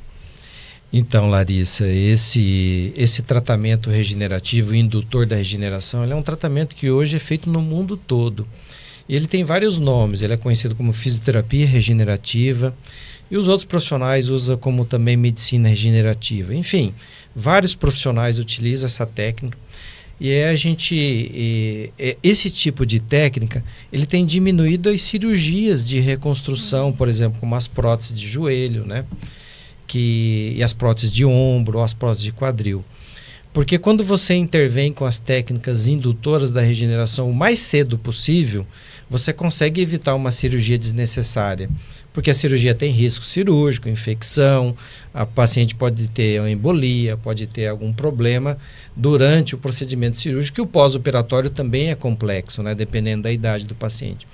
Então, Larissa, esse tratamento regenerativo, indutor da regeneração, ele é um tratamento que hoje é feito no mundo todo. E ele tem vários nomes, ele é conhecido como fisioterapia regenerativa, e os outros profissionais usam como também medicina regenerativa. Enfim, vários profissionais utilizam essa técnica. E esse tipo de técnica, ele tem diminuído as cirurgias de reconstrução, por exemplo, como as próteses de joelho, né? E as próteses de ombro, ou as próteses de quadril. Porque quando você intervém com as técnicas indutoras da regeneração o mais cedo possível, você consegue evitar uma cirurgia desnecessária. Porque a cirurgia tem risco cirúrgico, infecção, a paciente pode ter uma embolia, pode ter algum problema durante o procedimento cirúrgico, e o pós-operatório também é complexo, né, dependendo da idade do paciente.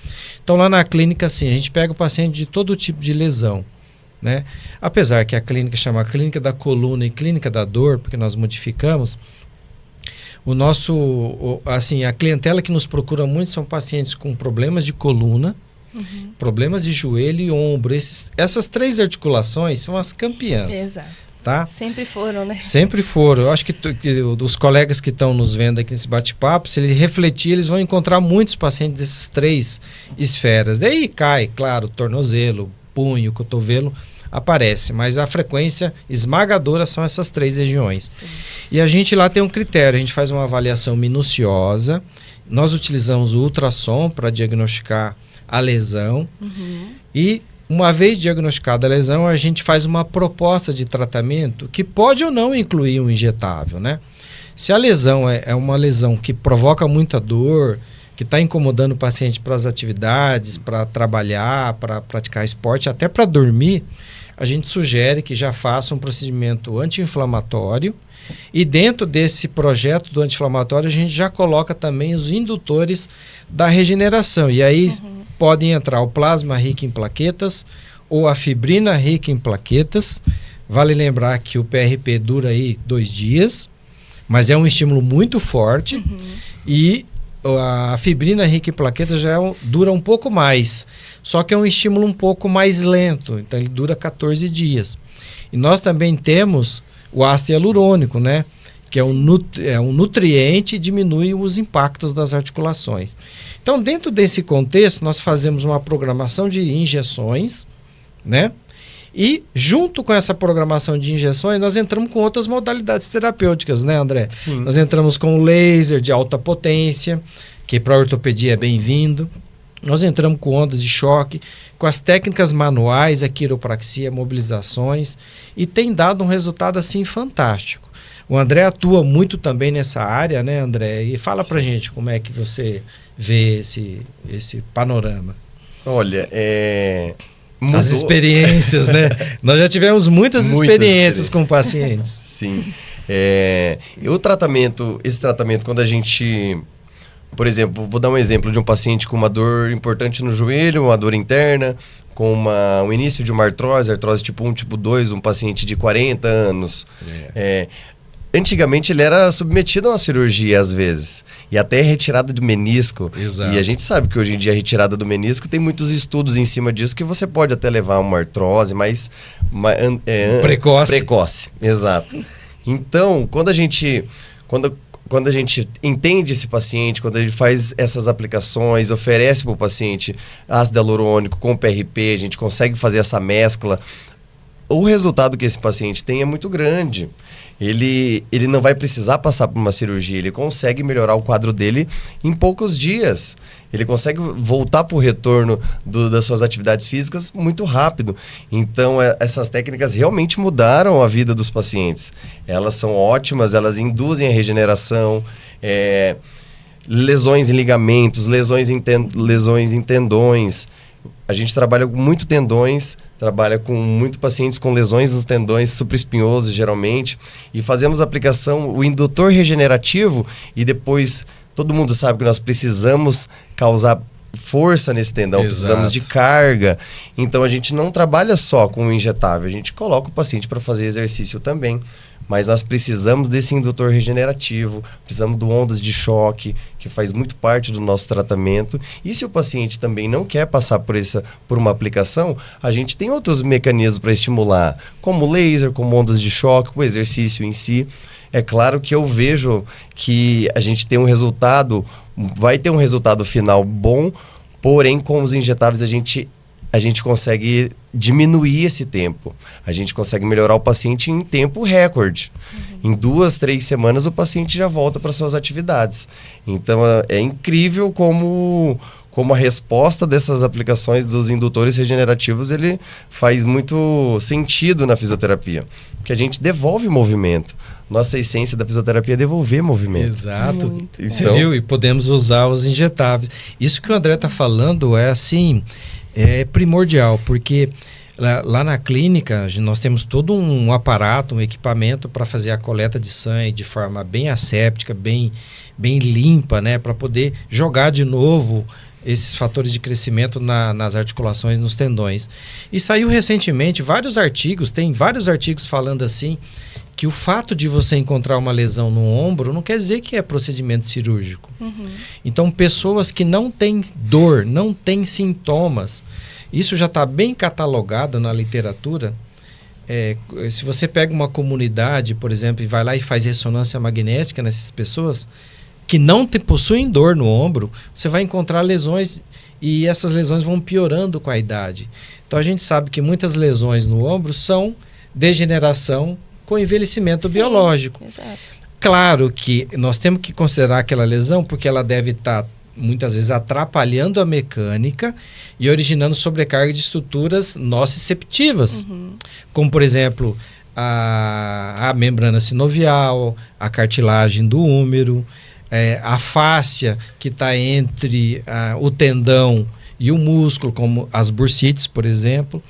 Então lá na clínica, assim, a gente pega o paciente de todo tipo de lesão, né? Apesar que a clínica chama clínica da coluna e clínica da dor, porque nós modificamos, a clientela que nos procura muito são pacientes com problemas de coluna, problemas de joelho e ombro. Essas três articulações são as campeãs. Exato. Tá? Sempre foram, né? Sempre foram. Eu acho que os colegas que estão nos vendo aqui nesse bate-papo, se eles refletirem, eles vão encontrar muitos pacientes dessas três esferas. Daí cai, claro, tornozelo, punho, cotovelo, aparece, mas a frequência esmagadora são essas três regiões. Sim. E a gente lá tem um critério, a gente faz uma avaliação minuciosa, nós utilizamos o ultrassom para diagnosticar a lesão e, uma vez diagnosticada a lesão, a gente faz uma proposta de tratamento que pode ou não incluir um injetável, né? Se a lesão é uma lesão que provoca muita dor, que está incomodando o paciente para as atividades, para trabalhar, para praticar esporte, até para dormir, a gente sugere que já faça um procedimento anti-inflamatório. E dentro desse projeto do anti-inflamatório, a gente já coloca também os indutores da regeneração. E aí podem entrar o plasma rico em plaquetas ou a fibrina rica em plaquetas. Vale lembrar que o PRP dura aí 2 dias, mas é um estímulo muito forte. E a fibrina rica em plaquetas já dura um pouco mais, só que é um estímulo um pouco mais lento, então ele dura 14 dias. E nós também temos o ácido hialurônico, né? Que é um nutriente e diminui os impactos das articulações. Então, dentro desse contexto, nós fazemos uma programação de injeções, né? E junto com essa programação de injeções, nós entramos com outras modalidades terapêuticas, né, André? Sim. Nós entramos com o laser de alta potência, que para a ortopedia é bem-vindo. Nós entramos com ondas de choque, com as técnicas manuais, a quiropraxia, mobilizações, e tem dado um resultado assim fantástico. O André atua muito também nessa área, né, André? E fala pra gente como é que você vê esse panorama. Olha, mudou. As experiências, né? Nós já tivemos muitas experiências com pacientes. Sim. Esse tratamento, quando a gente... Por exemplo, vou dar um exemplo de um paciente com uma dor importante no joelho, uma dor interna, com o início de uma artrose tipo 1, tipo 2, um paciente de 40 anos. Antigamente ele era submetido a uma cirurgia às vezes, e até retirada do menisco. Exato. E a gente sabe que hoje em dia a retirada do menisco tem muitos estudos em cima disso, que você pode até levar a uma artrose mais precoce. Exato. Então, quando a gente entende esse paciente, quando a gente faz essas aplicações, oferece para o paciente ácido hialurônico com PRP, a gente consegue fazer essa mescla, o resultado que esse paciente tem é muito grande. Ele não vai precisar passar por uma cirurgia, ele consegue melhorar o quadro dele em poucos dias. Ele consegue voltar para o retorno das suas atividades físicas muito rápido. Então, essas técnicas realmente mudaram a vida dos pacientes. Elas são ótimas, elas induzem a regeneração, lesões em ligamentos, lesões em tendões. A gente trabalha com muito tendões, trabalha com muito pacientes com lesões nos tendões supraespinhosos, geralmente, e fazemos aplicação, o indutor regenerativo, e depois todo mundo sabe que nós precisamos causar força nesse tendão, Exato. Precisamos de carga. Então a gente não trabalha só com o injetável, a gente coloca o paciente para fazer exercício também. Mas nós precisamos desse indutor regenerativo, precisamos do ondas de choque, que faz muito parte do nosso tratamento. E se o paciente também não quer passar por uma aplicação, a gente tem outros mecanismos para estimular, como laser, como ondas de choque, o exercício em si. É claro que eu vejo que a gente tem vai ter um resultado final bom, porém com os injetáveis a gente consegue diminuir esse tempo. A gente consegue melhorar o paciente em tempo recorde. Em 2, 3 semanas o paciente já volta para suas atividades. Então é incrível como a resposta dessas aplicações dos indutores regenerativos ele faz muito sentido na fisioterapia. Porque a gente devolve movimento. Nossa essência da fisioterapia é devolver movimento. Exato. Muito Você viu? E podemos usar os injetáveis. Isso que o André está falando é assim... É primordial, porque lá na clínica nós temos todo um aparato, um equipamento para fazer a coleta de sangue de forma bem asséptica, bem limpa, né, para poder jogar de novo esses fatores de crescimento nas articulações, nos tendões. E saiu recentemente tem vários artigos falando assim, que o fato de você encontrar uma lesão no ombro não quer dizer que é procedimento cirúrgico. Então, pessoas que não têm dor, não têm sintomas, isso já está bem catalogado na literatura. Se você pega uma comunidade, por exemplo, e vai lá e faz ressonância magnética nessas pessoas que não possuem dor no ombro, você vai encontrar lesões e essas lesões vão piorando com a idade. Então, a gente sabe que muitas lesões no ombro são degeneração com envelhecimento biológico. Exato. Claro que nós temos que considerar aquela lesão porque ela deve estar muitas vezes atrapalhando a mecânica e originando sobrecarga de estruturas nociceptivas, como, por exemplo, a membrana sinovial, a cartilagem do úmero, a fáscia que está entre o tendão e o músculo, como as bursites, por exemplo.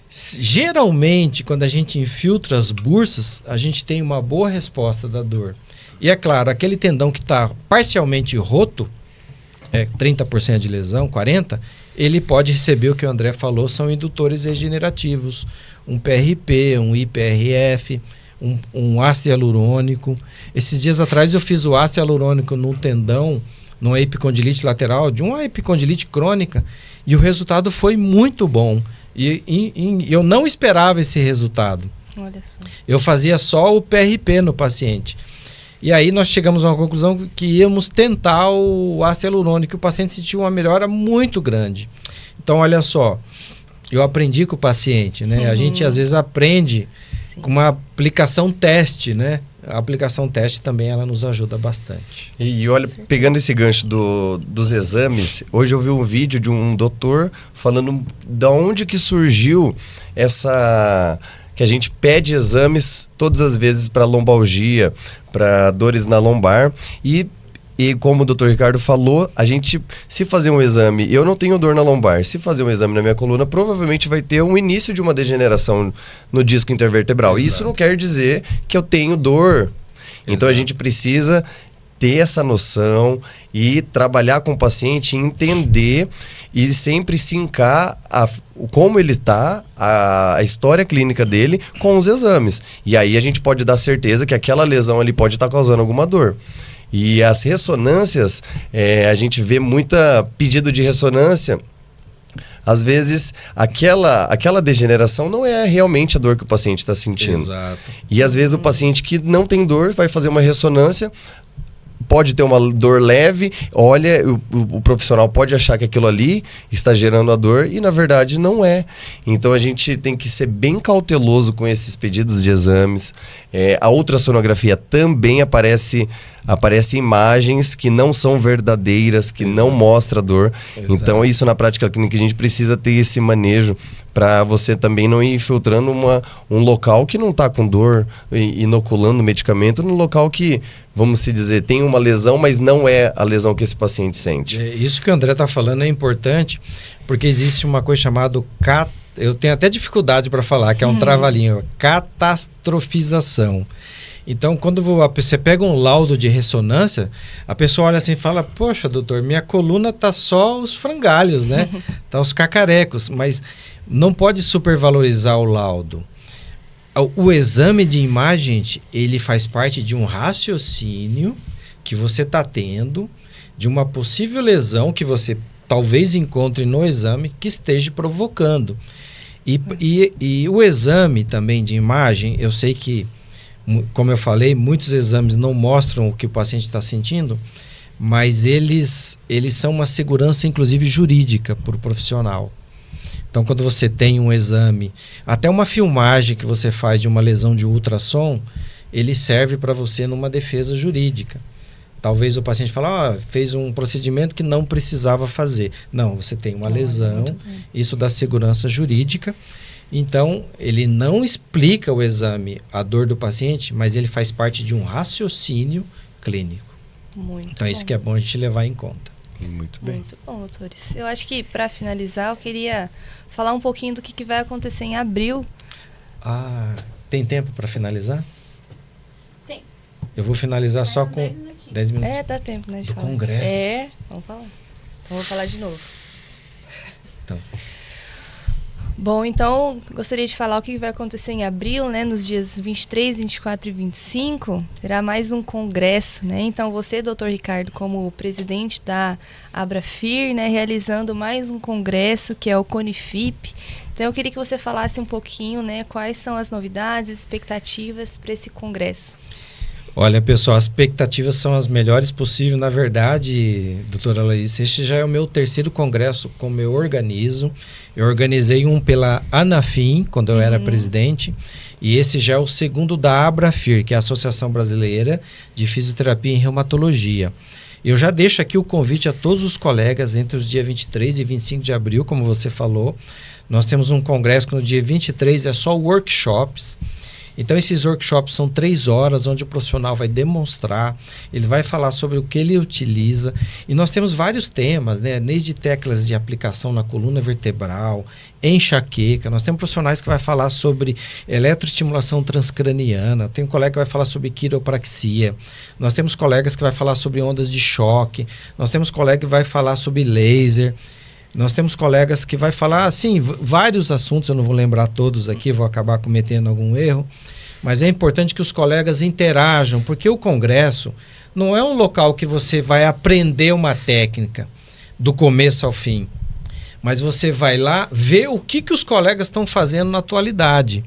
Geralmente, quando a gente infiltra as bursas, a gente tem uma boa resposta da dor. E é claro, aquele tendão que está parcialmente roto, 30% de lesão, 40%, ele pode receber o que o André falou, são indutores regenerativos, um PRP, um IPRF, um ácido hialurônico. Esses dias atrás eu fiz o ácido hialurônico num tendão, numa epicondilite lateral, de uma epicondilite crônica, e o resultado foi muito bom. E eu não esperava esse resultado. Olha só. Eu fazia só o PRP no paciente. E aí nós chegamos a uma conclusão que íamos tentar o ácido hialurônico, e o paciente sentiu uma melhora muito grande. Então, olha só, eu aprendi com o paciente, né? A gente às vezes aprende com uma aplicação teste, né? A aplicação teste também ela nos ajuda bastante. E olha, pegando esse gancho dos exames, hoje eu vi um vídeo de um doutor falando de onde que surgiu essa... que a gente pede exames todas as vezes para lombalgia, para dores na lombar e como o Dr. Ricardo falou, a gente, se fazer um exame, eu não tenho dor na lombar, se fazer um exame na minha coluna, provavelmente vai ter um início de uma degeneração no disco intervertebral. Exato. Isso não quer dizer que eu tenho dor. Então a gente precisa ter essa noção e trabalhar com o paciente, entender e sempre sincar como ele está, a história clínica dele com os exames. E aí a gente pode dar certeza que aquela lesão ali pode estar causando alguma dor. E as ressonâncias, a gente vê muita pedido de ressonância. Às vezes, aquela degeneração não é realmente a dor que o paciente está sentindo. Exato. E às vezes o paciente que não tem dor vai fazer uma ressonância, pode ter uma dor leve, olha, o profissional pode achar que aquilo ali está gerando a dor e na verdade não é. Então a gente tem que ser bem cauteloso com esses pedidos de exames. A ultrassonografia também aparece imagens que não são verdadeiras, que não mostram a dor. Exato. Então isso na prática clínica a gente precisa ter esse manejo para você também não ir infiltrando um local que não está com dor, inoculando medicamento no local que, vamos se dizer, tem uma lesão, mas não é a lesão que esse paciente sente. Isso que o André está falando é importante, porque existe uma coisa chamada eu tenho até dificuldade para falar, que é um trava-língua, catastrofização. Então, quando você pega um laudo de ressonância, a pessoa olha assim e fala, poxa, doutor, minha coluna tá só os frangalhos, né? Tá os cacarecos, mas não pode supervalorizar o laudo. O exame de imagem, ele faz parte de um raciocínio que você está tendo de uma possível lesão que você talvez encontre no exame que esteja provocando. E o exame também de imagem, eu sei que, como eu falei, muitos exames não mostram o que o paciente está sentindo, mas eles são uma segurança, inclusive, jurídica para o profissional. Então, quando você tem um exame, até uma filmagem que você faz de uma lesão de ultrassom, ele serve para você numa defesa jurídica. Talvez o paciente fale, fez um procedimento que não precisava fazer. Não, você tem uma lesão, isso dá segurança jurídica. Então, ele não explica o exame, a dor do paciente, mas ele faz parte de um raciocínio clínico. Então, é isso que é bom a gente levar em conta. Muito bem. Muito bom, doutores. Eu acho que, para finalizar, eu queria falar um pouquinho do que vai acontecer em abril. Tem tempo para finalizar? Tem. Eu vou finalizar só com 10 minutos. Dá tempo, né? Do congresso. Vamos falar. Então, vou falar de novo. Então... Bom, então, gostaria de falar o que vai acontecer em abril, né? Nos dias 23, 24 e 25, terá mais um congresso, né? Então, você, Dr. Ricardo, como presidente da Abrafir, né? Realizando mais um congresso, que é o CONIFIP. Então, eu queria que você falasse um pouquinho, né? Quais são as novidades, expectativas para esse congresso. Olha, pessoal, as expectativas são as melhores possíveis. Na verdade, doutora Larissa, este já é o meu 3º congresso como eu organizo. Eu organizei um pela Anafim, quando eu era presidente, e esse já é o 2º da Abrafir, que é a Associação Brasileira de Fisioterapia em Reumatologia. Eu já deixo aqui o convite a todos os colegas entre os dias 23 e 25 de abril, como você falou. Nós temos um congresso que no dia 23 é só workshops. Então, esses workshops são 3 horas, onde o profissional vai demonstrar, ele vai falar sobre o que ele utiliza. E nós temos vários temas, né? Desde teclas de aplicação na coluna vertebral, enxaqueca. Nós temos profissionais que vai falar sobre eletroestimulação transcraniana. Tem um colega que vai falar sobre quiropraxia. Nós temos colegas que vai falar sobre ondas de choque. Nós temos colega que vai falar sobre laser. Nós temos colegas que vai falar, assim, vários assuntos, eu não vou lembrar todos aqui, vou acabar cometendo algum erro, mas é importante que os colegas interajam, porque o congresso não é um local que você vai aprender uma técnica do começo ao fim, mas você vai lá ver o que os colegas estão fazendo na atualidade.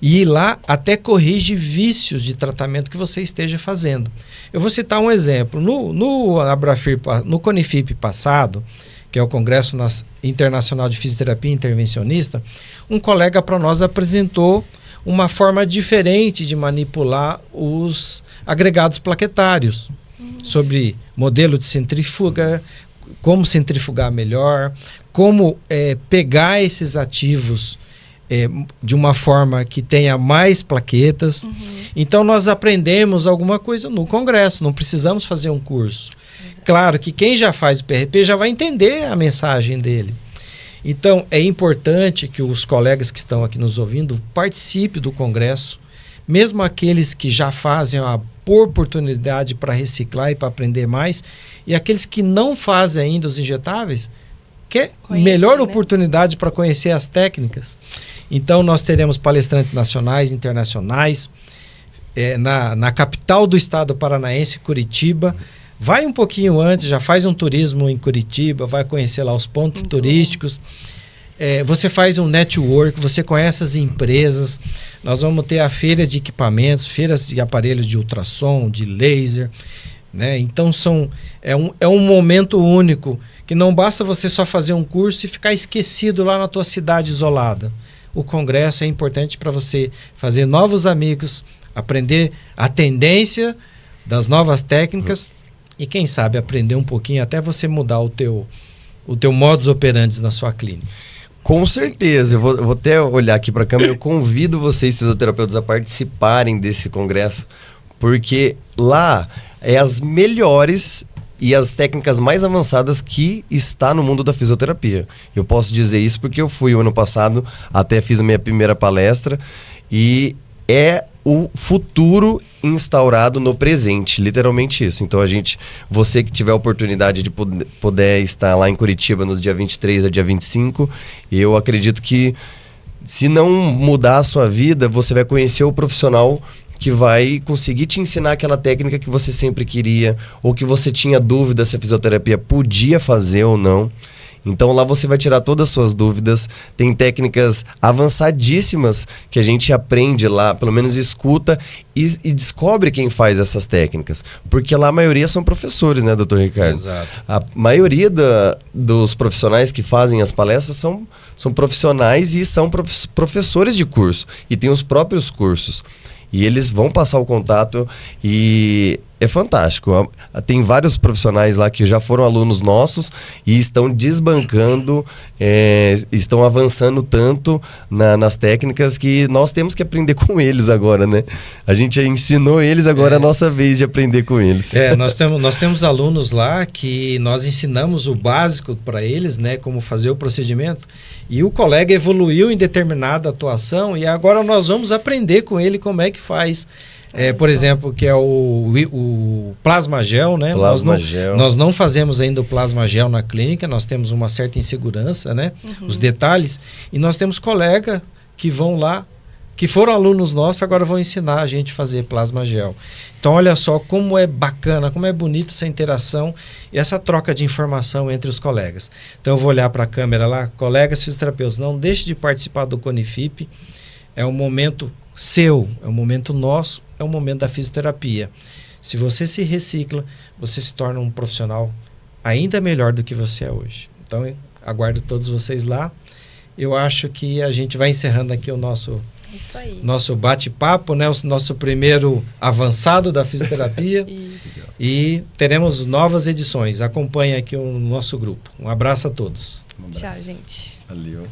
E ir lá até corrige vícios de tratamento que você esteja fazendo. Eu vou citar um exemplo. No Abrafir, no Conifip passado, que é o Congresso Internacional de Fisioterapia Intervencionista, um colega para nós apresentou uma forma diferente de manipular os agregados plaquetários, sobre modelo de centrífuga, como centrifugar melhor, como pegar esses ativos de uma forma que tenha mais plaquetas. Então, nós aprendemos alguma coisa no congresso, não precisamos fazer um curso. Claro que quem já faz o PRP já vai entender a mensagem dele. Então, é importante que os colegas que estão aqui nos ouvindo participem do congresso, mesmo aqueles que já fazem a oportunidade para reciclar e para aprender mais, e aqueles que não fazem ainda os injetáveis, que é melhor oportunidade para conhecer as técnicas. Então, nós teremos palestrantes nacionais, internacionais, na capital do estado paranaense, Curitiba. Vai um pouquinho antes, já faz um turismo em Curitiba, vai conhecer lá os pontos turísticos. Você faz um network, você conhece as empresas. Nós vamos ter a feira de equipamentos, feiras de aparelhos de ultrassom, de laser, né? Então é um momento único, que não basta você só fazer um curso e ficar esquecido lá na tua cidade isolada. O congresso é importante para você fazer novos amigos, aprender a tendência das novas técnicas e quem sabe aprender um pouquinho até você mudar o teu modus operandi na sua clínica. Com certeza, eu vou até olhar aqui para a câmera, eu convido vocês, fisioterapeutas, a participarem desse congresso, porque lá é as melhores e as técnicas mais avançadas que está no mundo da fisioterapia. Eu posso dizer isso porque eu fui o ano passado, até fiz a minha primeira palestra, e é o futuro instaurado no presente, literalmente isso. Então você que tiver a oportunidade de poder estar lá em Curitiba nos dia 23 a dia 25, eu acredito que se não mudar a sua vida, você vai conhecer o profissional que vai conseguir te ensinar aquela técnica que você sempre queria, ou que você tinha dúvida se a fisioterapia podia fazer ou não. Então lá você vai tirar todas as suas dúvidas, tem técnicas avançadíssimas que a gente aprende lá, pelo menos escuta e descobre quem faz essas técnicas. Porque lá a maioria são professores, né, doutor Ricardo? Exato. A maioria dos profissionais que fazem as palestras são profissionais e são professores de curso, e tem os próprios cursos. E eles vão passar o contato e é fantástico. Tem vários profissionais lá que já foram alunos nossos e estão desbancando, estão avançando tanto nas técnicas que nós temos que aprender com eles agora, né? A gente ensinou eles, agora é a nossa vez de aprender com eles. Nós temos alunos lá que nós ensinamos o básico para eles, né? Como fazer o procedimento. E o colega evoluiu em determinada atuação e agora nós vamos aprender com ele como é que faz. Por exemplo, que é o plasma gel, né? Nós não fazemos ainda o plasma gel na clínica, nós temos uma certa insegurança, né? Os detalhes. E nós temos colegas que vão lá, que foram alunos nossos, agora vão ensinar a gente a fazer plasma gel. Então, olha só como é bacana, como é bonita essa interação e essa troca de informação entre os colegas. Então, eu vou olhar para a câmera lá. Colegas fisioterapeutas, não deixe de participar do Conifip. É um momento seu, é um momento nosso, é um momento da fisioterapia. Se você se recicla, você se torna um profissional ainda melhor do que você é hoje. Então, eu aguardo todos vocês lá. Eu acho que a gente vai encerrando aqui o nosso bate-papo, né? O nosso primeiro avançado da fisioterapia. Isso. E teremos novas edições. Acompanhe aqui o nosso grupo. Um abraço a todos. Um abraço. Tchau, gente. Valeu.